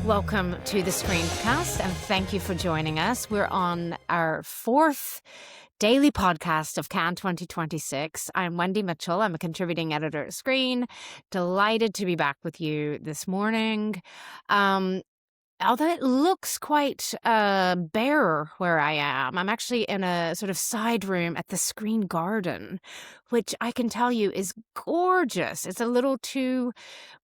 Welcome to the Screencast, and thank you for joining us. We're on our fourth daily podcast of Cannes 2026. I'm Wendy Mitchell. I'm a contributing editor at Screen. Delighted to be back with you this morning. Although it looks quite bare where I am, I'm actually in a sort of side room at the Screen Garden, which I can tell you is gorgeous. It's a little too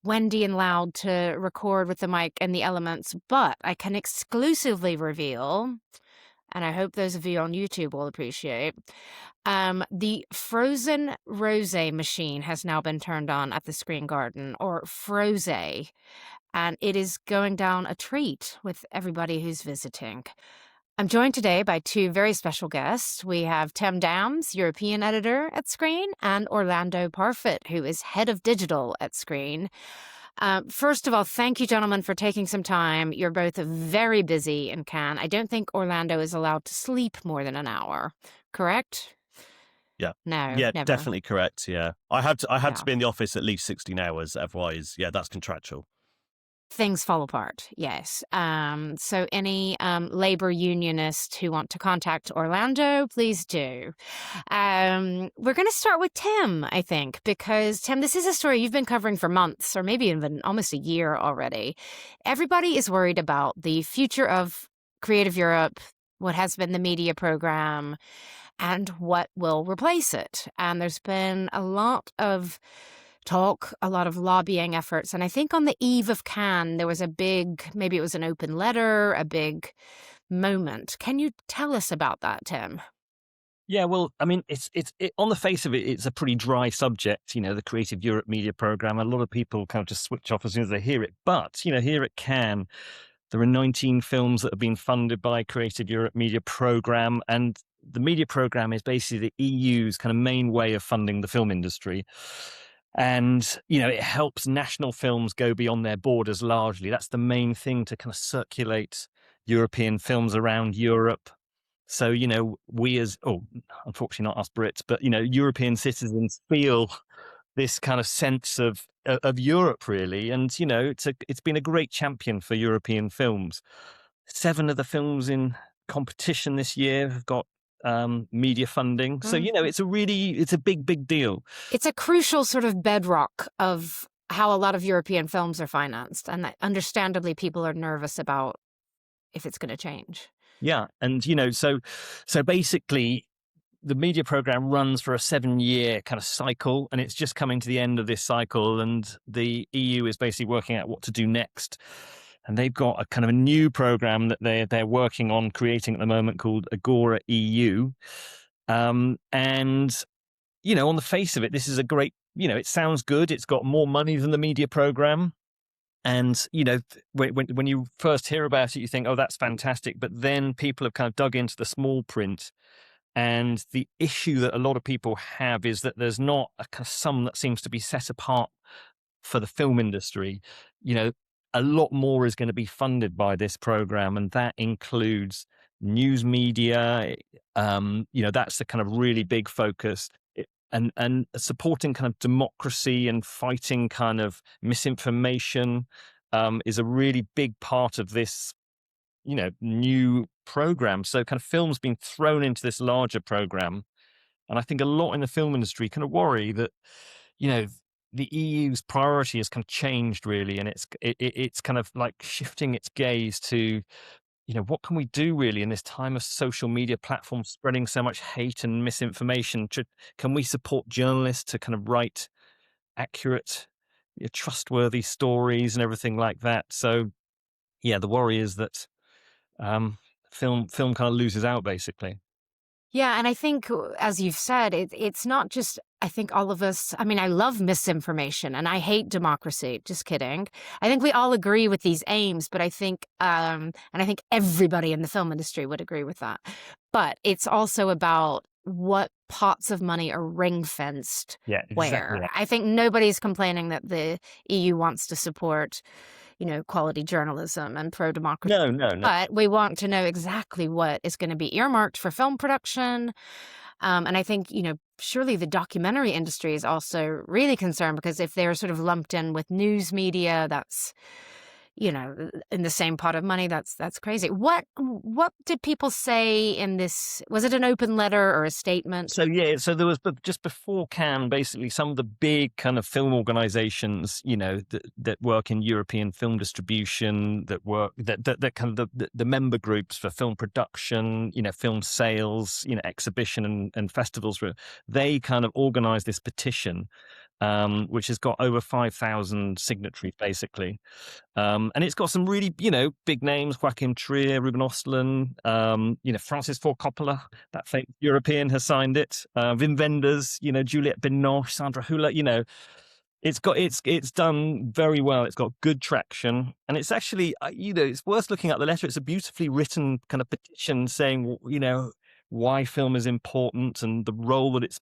windy and loud to record with the mic and the elements, but I can exclusively reveal, and I hope those of you on YouTube will appreciate, the frozen rosé machine has now been turned on at the Screen Garden, or frosé, and it is going down a treat with everybody who's visiting. I'm joined today by two very special guests. We have Tim Dams, European editor at Screen, and Orlando Parffit, who is head of digital at Screen. First of all, thank you, gentlemen, for taking some time. You're both very busy in Cannes. I don't think Orlando is allowed to sleep more than an hour, correct? Yeah. No, Yeah, never. definitely correct. Yeah. I had Yeah. to be in the office at least 16 hours. Otherwise, yeah, that's contractual. Things fall apart, yes. So any labor unionists who want to contact Orlando, please do. We're going to start with Tim, I think, because, Tim, this is a story you've been covering for months, or maybe even almost a year already. Everybody is worried about the future of Creative Europe, what has been the media program, and what will replace it. And there's been a lot of talk, a lot of lobbying efforts. And I think on the eve of Cannes, there was a big, maybe it was an open letter, a big moment. Can you tell us about that, Tim? Yeah, well, I mean, it's on the face of it, it's a pretty dry subject, the Creative Europe Media Programme. A lot of people kind of just switch off as soon as they hear it. But, here at Cannes, there are 19 films that have been funded by Creative Europe Media Programme. And the media programme is basically the EU's kind of main way of funding the film industry. And, it helps national films go beyond their borders largely. That's the main thing, to kind of circulate European films around Europe. So, we unfortunately not us Brits, but, European citizens feel this kind of sense of Europe, really. And, it's been a great champion for European films. 7 of the films in competition this year have got media funding. So, it's a big deal. It's a crucial sort of bedrock of how a lot of European films are financed. And understandably, people are nervous about if it's going to change. Yeah. And, so basically the media program runs for a 7-year kind of cycle, and it's just coming to the end of this cycle. And the EU is basically working out what to do next. And they've got a kind of a new program that they're working on creating at the moment called Agora EU. And, on the face of it, this is a great, it sounds good. It's got more money than the media program. And, when you first hear about it, you think, oh, that's fantastic. But then people have kind of dug into the small print. And the issue that a lot of people have is that there's not a kind of sum that seems to be set apart for the film industry. A lot more is going to be funded by this program, and that includes news media. That's the kind of really big focus. And supporting kind of democracy and fighting kind of misinformation is a really big part of this, new program. So kind of films being thrown into this larger program. And I think a lot in the film industry kind of worry that, the EU's priority has kind of changed really. And it's kind of like shifting its gaze to, what can we do really in this time of social media platforms spreading so much hate and misinformation? Can we support journalists to kind of write accurate, trustworthy stories and everything like that? So, yeah, the worry is that film kind of loses out, basically. Yeah, and I think, as you've said, it's not just, I think all of us, I mean, I love misinformation and I hate democracy. Just kidding. I think we all agree with these aims, but I think, and I think everybody in the film industry would agree with that. But it's also about what pots of money are ring-fenced where. Yeah. I think nobody's complaining that the EU wants to support quality journalism and pro-democracy. No. But we want to know exactly what is going to be earmarked for film production. And I think, surely the documentary industry is also really concerned, because if they're sort of lumped in with news media, that's, in the same pot of money. That's crazy. What did people say in this? Was it an open letter or a statement? So so there was, but just before Cannes, basically some of the big kind of film organizations, that work in European film distribution, that kind of the member groups for film production, film sales, exhibition and festivals, they kind of organized this petition, which has got over 5,000 signatories, basically. And it's got some really, big names: Joachim Trier, Ruben Östlund, Francis Ford Coppola, that famous European, has signed it. Wim Wenders, Juliette Binoche, Sandra Hüller, it's done very well. It's got good traction, and it's actually, it's worth looking at the letter. It's a beautifully written kind of petition saying, why film is important and the role that it's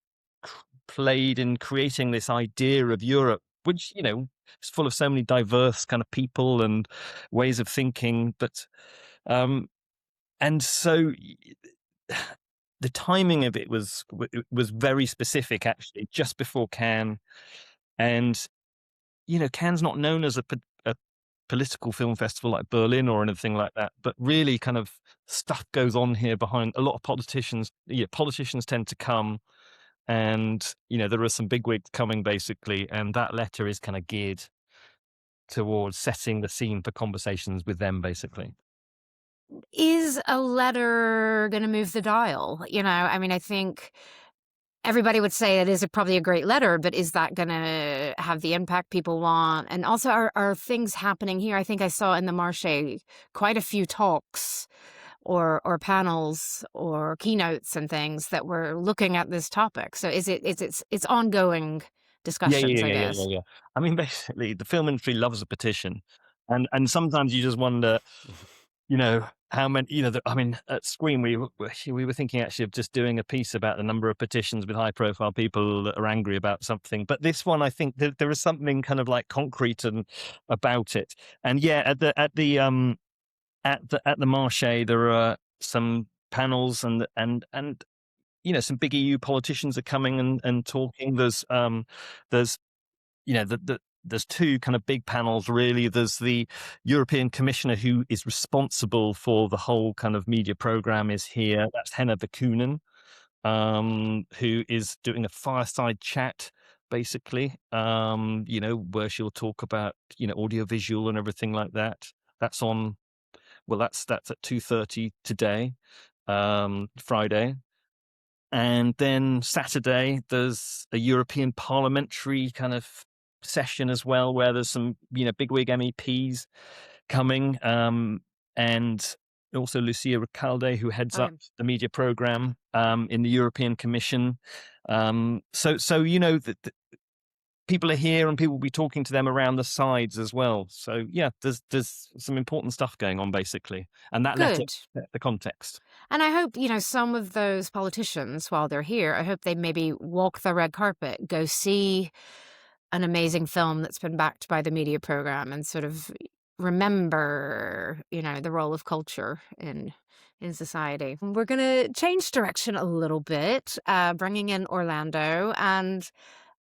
played in creating this idea of Europe, which, is full of so many diverse kind of people and ways of thinking. But, and so the timing of it was very specific, actually, just before Cannes. And, Cannes not known as a political film festival like Berlin or anything like that, but really kind of stuff goes on here behind. A lot of politicians tend to come. And, there are some bigwigs coming, basically, and that letter is kind of geared towards setting the scene for conversations with them, basically. Is a letter going to move the dial? I think everybody would say it is probably a great letter, but is that going to have the impact people want? And also, are things happening here? I think I saw in the Marché quite a few talks or panels or keynotes and things that were looking at this topic. So it's ongoing discussions, I guess. Yeah. I mean, basically, the film industry loves a petition, and sometimes you just wonder, how many, at Screen we were thinking actually of just doing a piece about the number of petitions with high profile people that are angry about something. But this one, I think there is something kind of like concrete and about it. And at the Marché, there are some panels and some big EU politicians are coming and talking. There's there's two kind of big panels, really. There's the European Commissioner who is responsible for the whole kind of media program is here. That's Henna Virkunen, who is doing a fireside chat, basically, where she'll talk about, audiovisual and everything like that. That's on, that's at 2:30 today, Friday. And then Saturday, there's a European parliamentary kind of session as well, where there's some, bigwig MEPs coming, and also Lucia Recalde, who heads up the media program in the European Commission. So people are here, and people will be talking to them around the sides as well. So there's some important stuff going on, basically, and that letter set the context. And I hope, some of those politicians, while they're here, I hope they maybe walk the red carpet, go see an amazing film that's been backed by the media program, and sort of remember, the role of culture in society. We're going to change direction a little bit, bringing in Orlando. And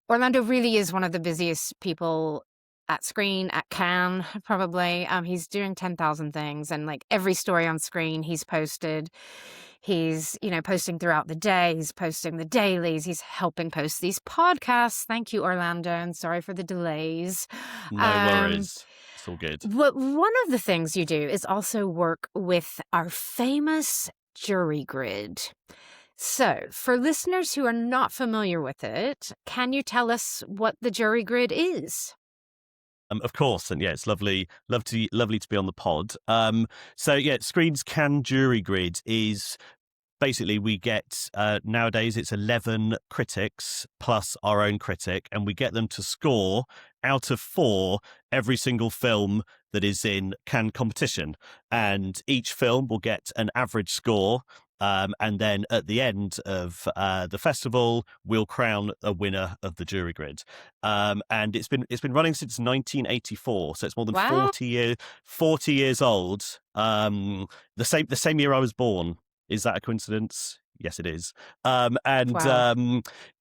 Orlando really is one of the busiest people at Screen, at Cannes, probably. He's doing 10,000 things, and like every story on Screen he's posted. He's, posting throughout the day. He's posting the dailies. He's helping post these podcasts. Thank you, Orlando, and sorry for the delays. No worries. It's all good. But one of the things you do is also work with our famous jury grid. So, for listeners who are not familiar with it, can you tell us what the jury grid is? Of course, and it's lovely to be on the pod. Screen's Cannes jury grid is basically, we get nowadays it's 11 critics plus our own critic, and we get them to score out of 4 every single film that is in Cannes competition, and each film will get an average score. And then at the end of the festival, we'll crown a winner of the jury grid. And it's been running since 1984, so it's more than 40 years old. The same year I was born. Is that a coincidence? Yes, it is. Wow.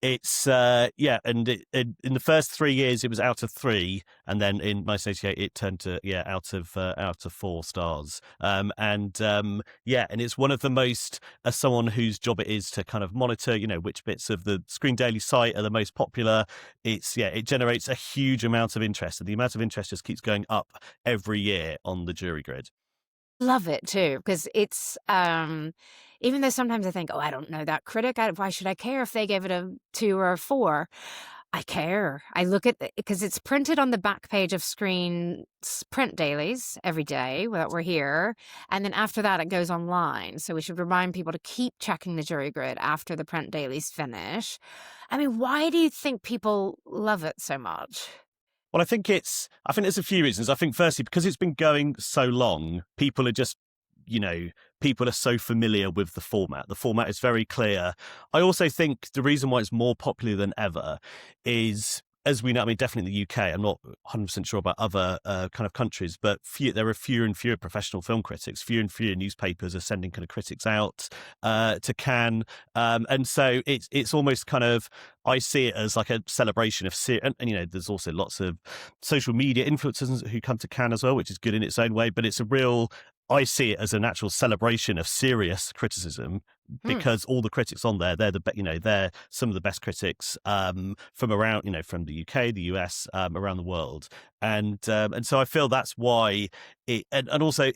It's in the first 3 years it was out of 3, and then in 1988 it turned to out of 4 stars. And it's one of the most, as someone whose job it is to kind of monitor, which bits of the Screen Daily site are the most popular. It generates a huge amount of interest, and the amount of interest just keeps going up every year on the jury grid. Love it too, because it's even though sometimes I think, oh, I don't know that critic. Why should I care if they gave it a 2 or a 4? I care. I look at it because it's printed on the back page of Screen's print dailies every day that we're here. And then after that, it goes online. So we should remind people to keep checking the jury grid after the print dailies finish. I mean, why do you think people love it so much? Well, I think there's a few reasons. I think firstly, because it's been going so long, people are just, people are so familiar with the format. The format is very clear. I also think the reason why it's more popular than ever is, as we know, I mean, definitely in the UK, I'm not 100% sure about other kind of countries, but there are fewer and fewer professional film critics. Fewer and fewer newspapers are sending kind of critics out to Cannes. And so it's almost kind of, I see it as like a celebration of, and there's also lots of social media influencers who come to Cannes as well, which is good in its own way, but I see it as a natural celebration of serious criticism, because all the critics on there, they're some of the best critics from around, from the UK, the US, around the world, and so I feel that's why and also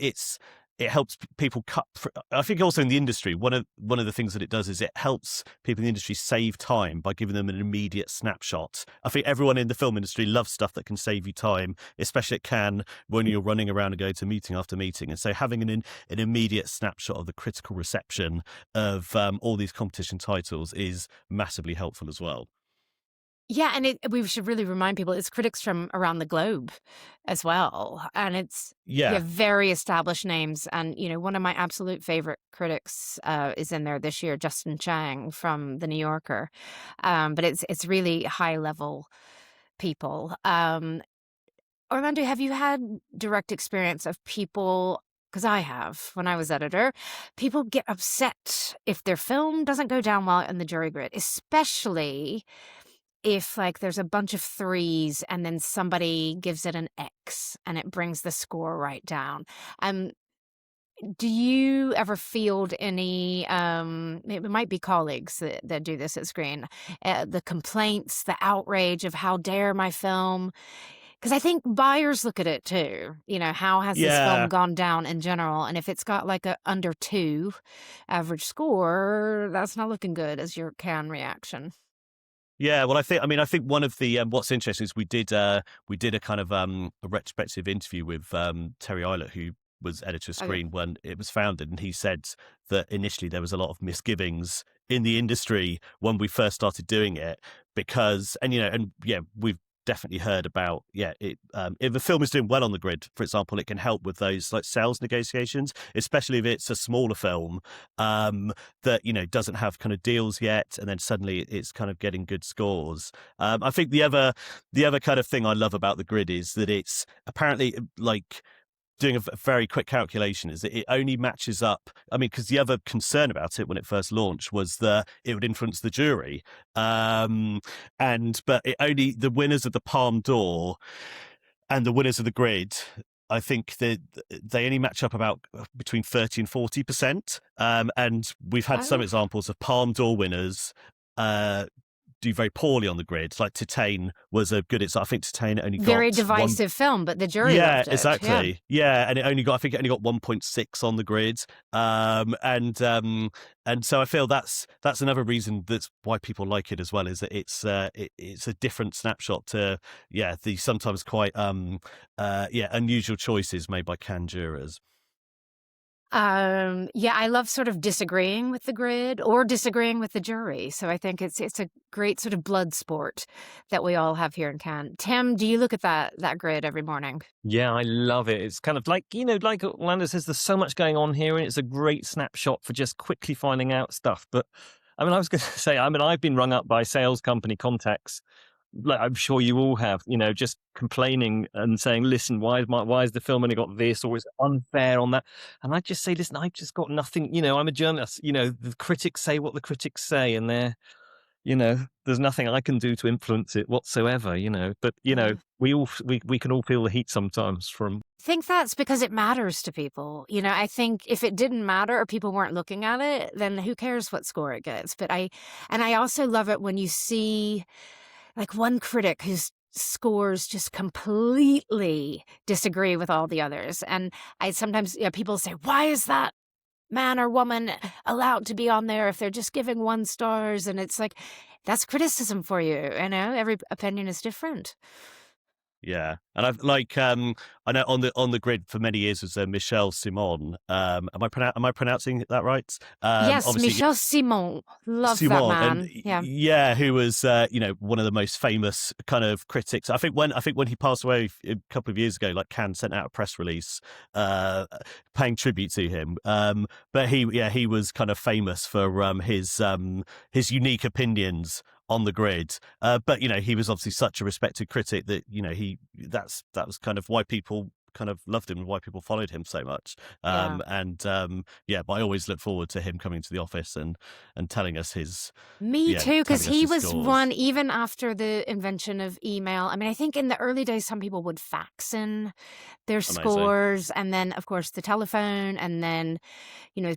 it helps people cut. I think also in the industry, one of the things that it does is it helps people in the industry save time by giving them an immediate snapshot. I think everyone in the film industry loves stuff that can save you time, especially at Cannes when you're running around and going to meeting after meeting. And so having an immediate snapshot of the critical reception of all these competition titles is massively helpful as well. Yeah, and we should really remind people it's critics from around the globe as well. And it's very established names. And, one of my absolute favorite critics is in there this year, Justin Chang from The New Yorker. But it's really high level people. Armando, have you had direct experience of people? Because I have, when I was editor, people get upset if their film doesn't go down well in the jury grid, especially if there's a bunch of 3s and then somebody gives it an X and it brings the score right down. Do you ever field any, it might be colleagues that do this at Screen, the complaints, the outrage of how dare my film? Because I think buyers look at it too. How has this film gone down in general? And if it's got a under 2 average score, that's not looking good as your Cannes reaction. Yeah, well, I think one of the what's interesting is we did a kind of a retrospective interview with Terry Eilert, who was editor of Screen when it was founded, and he said that initially there was a lot of misgivings in the industry when we first started doing it, because we've definitely heard about if a film is doing well on the grid, for example, it can help with those sales negotiations, especially if it's a smaller film that doesn't have kind of deals yet, and then suddenly it's kind of getting good scores. I think the other kind of thing I love about the grid is that it's apparently doing a very quick calculation is that it only matches up. I mean, because the other concern about it when it first launched was that it would influence the jury. But the winners of the Palme d'Or and the winners of the grid, I think that they only match up about between 30 and 40%. And we've had some examples of Palme d'Or winners do very poorly on the grid. Like Titane was a good example. I think Titane only got very divisive film, but the jury loved it. Exactly. Yeah, and it I think it only got 1.6 on the grid. And so I feel that's another reason that's why people like it as well, is that it's a different snapshot to the sometimes quite unusual choices made by Cannes jurors. I love sort of disagreeing with the grid or disagreeing with the jury. So I think it's a great sort of blood sport that we all have here in Cannes. Tim, do you look at that grid every morning? Yeah, I love it. It's kind of like Orlando says, there's so much going on here, and it's a great snapshot for just quickly finding out stuff. But I was going to say, I've been rung up by sales company contacts like I'm sure you all have, just complaining and saying, listen, why is the film only got this, or is it unfair on that? And I just say, listen, I've just got nothing, I'm a journalist, the critics say what the critics say, and there's nothing I can do to influence it whatsoever, but we can all feel the heat sometimes from. I think that's because it matters to people. I think if it didn't matter or people weren't looking at it, then who cares what score it gets? But I also love it when you see like one critic whose scores just completely disagree with all the others. And I sometimes, people say, why is that man or woman allowed to be on there if they're just giving 1 stars? And it's like, that's criticism for you. Every opinion is different. Yeah, and I've I know on the grid for many years was Michelle Simon. Am I pronouncing that right? Yes, Michel Simon. Love that man. And, yeah, who was one of the most famous kind of critics. I think when he passed away a couple of years ago, like Cannes sent out a press release paying tribute to him. But he was kind of famous for his unique opinions on the grid, but he was obviously such a respected critic that that was kind of why people kind of loved him and why people followed him so much. But I always look forward to him coming to the office and telling us his. Me too, because he was scores. one even after the invention of email. I mean, I think in the early days, some people would fax in their scores, and then of course the telephone, and then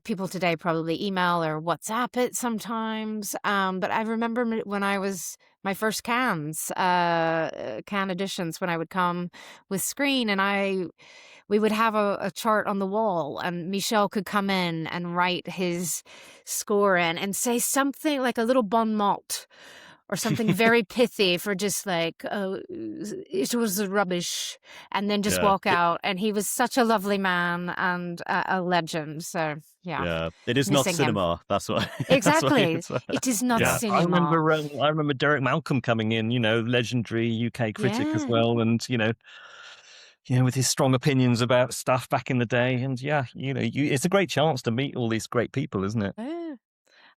people today probably email or WhatsApp it sometimes. But I remember when I was my first Cannes editions, when I would come with Screen, and we would have a chart on the wall, and Michel could come in and write his score in and say something like a little bon mot or something very pithy for just like, oh, it was rubbish, and then just walk out. And he was such a lovely man and a legend. So, yeah. It is not cinema. Him. That's what. Exactly. That's what it is not cinema. I remember Derek Malcolm coming in, legendary UK critic as well. And, with his strong opinions about stuff back in the day. And it's a great chance to meet all these great people, isn't it?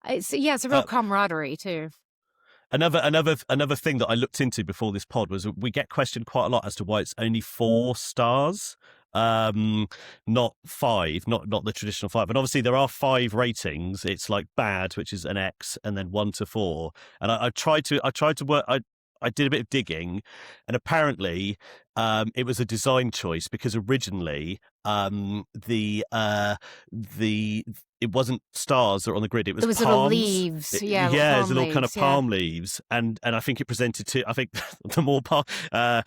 It's a real camaraderie too. Another thing that I looked into before this pod was we get questioned quite a lot as to why it's only 4 stars, not 5, not the traditional 5. And obviously there are 5 ratings. It's like bad, which is an X, and then 1 to 4. And I tried to work. I did a bit of digging, and apparently it was a design choice because originally it wasn't stars that were on the grid. It was palms. Little leaves. It was little kind of palm leaves, and I think it presented to. I think the more our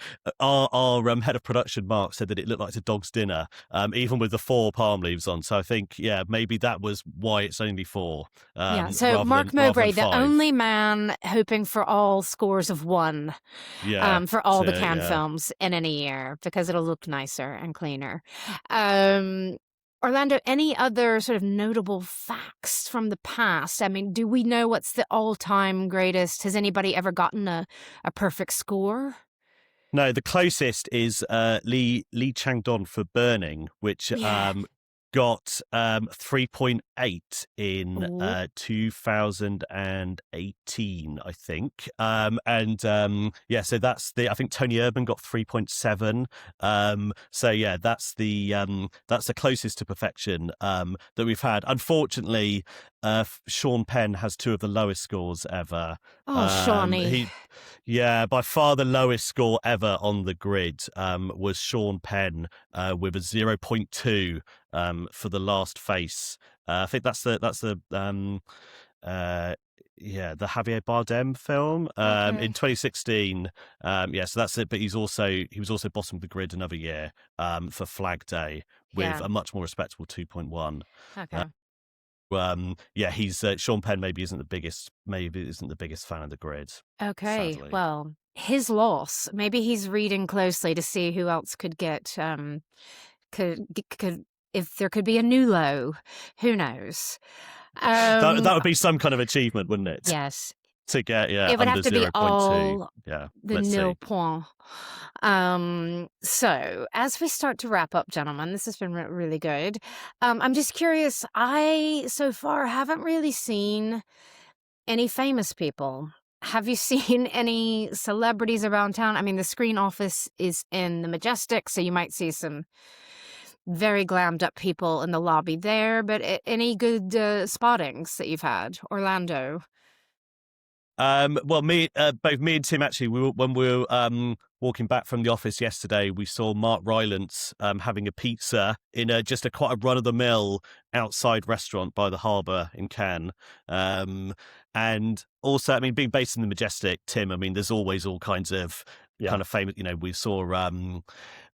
head of production, Mark, said that it looked like a dog's dinner, even with the 4 palm leaves on. So I think maybe that was why it's only 4. So Mark Mowbray, the only man hoping for all scores of 1. For all the Cannes films in any year, because it'll look nicer and cleaner. Orlando, any other sort of notable facts from the past? I mean, do we know what's the all-time greatest? Has anybody ever gotten a perfect score? No, the closest is Lee Chang-dong for Burning, which got 3.8 in 2018, I think. So that's I think Tony Urban got 3.7. That's the closest to perfection that we've had. Unfortunately, Sean Penn has 2 of the lowest scores ever. Oh, Shawnee. By far the lowest score ever on the grid was Sean Penn with a 0.2 for The Last Face. I think that's the Javier Bardem film in 2016. So that's it. But he was also bottom of the grid another year for Flag Day with a much more respectable 2.1. Okay. He's Sean Penn maybe isn't the biggest fan of the grid. Okay, sadly. Well, his loss. Maybe he's reading closely to see who else could get could if there could be a new low. Who knows? That would be some kind of achievement, wouldn't it? Yes. To get it would under have to 0.2. be all the nil see. point. So as we start to wrap up, gentlemen, this has been really good. I'm just curious. I so far haven't really seen any famous people have you seen any celebrities around town? I mean, the Screen office is in the Majestic, so you might see some very glammed up people in the lobby there. But any good spottings that you've had? Orlando? Well, both me and Tim actually, when we were walking back from the office yesterday, we saw Mark Rylance having a pizza in just a quite a run of the mill outside restaurant by the harbour in Cannes. And also, I mean, being based in the Majestic, Tim, I mean, there's always all kinds of kind of famous. You know, we saw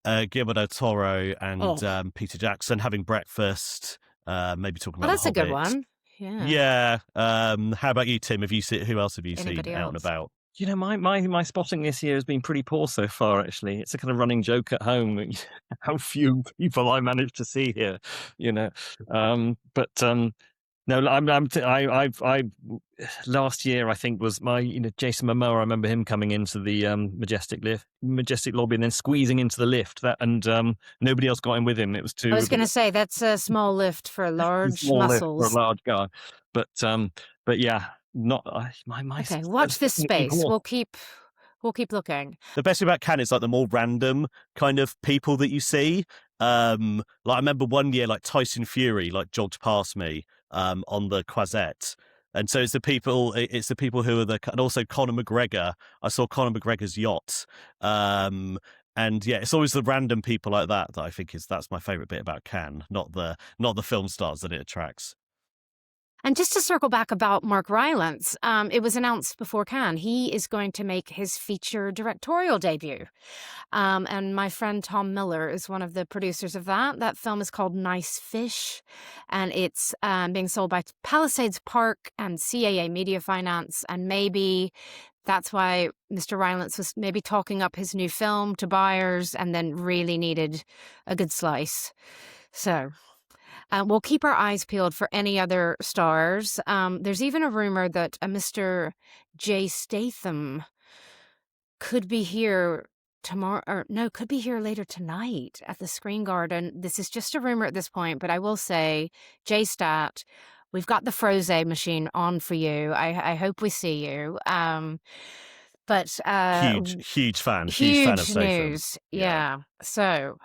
Guillermo del Toro and Peter Jackson having breakfast. Maybe talking about that's The a good Hobbit. one. Yeah. Yeah. How about you, Tim? Who else have you Anybody seen out and else? about? You know, my spotting this year has been pretty poor so far. Actually, it's a kind of running joke at home how few people I managed to see here. You know, no, I last year I think was Jason Momoa. I remember him coming into the Majestic lobby and then squeezing into the lift. Nobody else got in with him. It was too. I was going to say that's a small lift for large small muscles. lift for a large guy, but yeah, not my. Okay, watch this space. We'll keep looking. The best thing about Cannes is like the more random kind of people that you see. Like I remember one year, like Tyson Fury, like jogged past me on the Croisette. And so it's the people who are and also Conor McGregor. I saw Conor McGregor's yacht. And yeah, it's always the random people like that I think that's my favourite bit about Cannes, not the film stars that it attracts. And just to circle back about Mark Rylance, it was announced before Cannes, he is going to make his feature directorial debut. And my friend Tom Miller is one of the producers of that. That film is called Nice Fish, and it's being sold by Palisades Park and CAA Media Finance. And maybe that's why Mr. Rylance was maybe talking up his new film to buyers and then really needed a good slice. So... we'll keep our eyes peeled for any other stars. There's even a rumor that a Mr. Jay Statham could be here tomorrow, or no, could be here later tonight at the Screen Garden. This is just a rumor at this point, but I will say, Jay Stat, we've got the Froze machine on for you. I hope we see you. But huge fan of huge news. Yeah. So,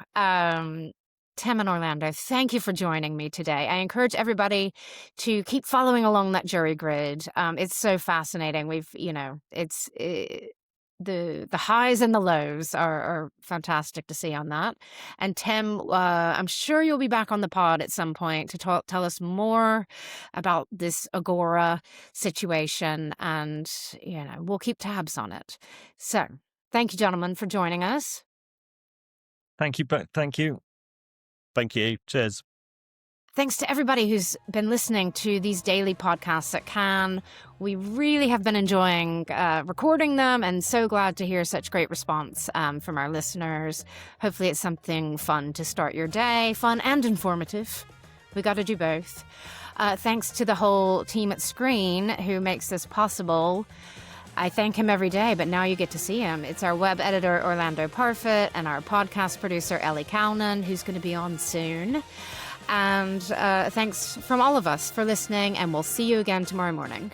Tim and Orlando, thank you for joining me today. I encourage everybody to keep following along that jury grid. It's so fascinating. The highs and the lows are fantastic to see on that. And Tim, I'm sure you'll be back on the pod at some point to tell us more about this Agora situation, and we'll keep tabs on it. So, thank you, gentlemen, for joining us. Thank you, thank you. Thank you. Cheers. Thanks to everybody who's been listening to these daily podcasts at Cannes. We really have been enjoying recording them, and so glad to hear such great response from our listeners. Hopefully it's something fun to start your day, fun and informative. We got to do both. Thanks to the whole team at Screen who makes this possible. I thank him every day, but now you get to see him. It's our web editor, Orlando Parffit, and our podcast producer, Ellie Cownan, who's going to be on soon. And thanks from all of us for listening, and we'll see you again tomorrow morning.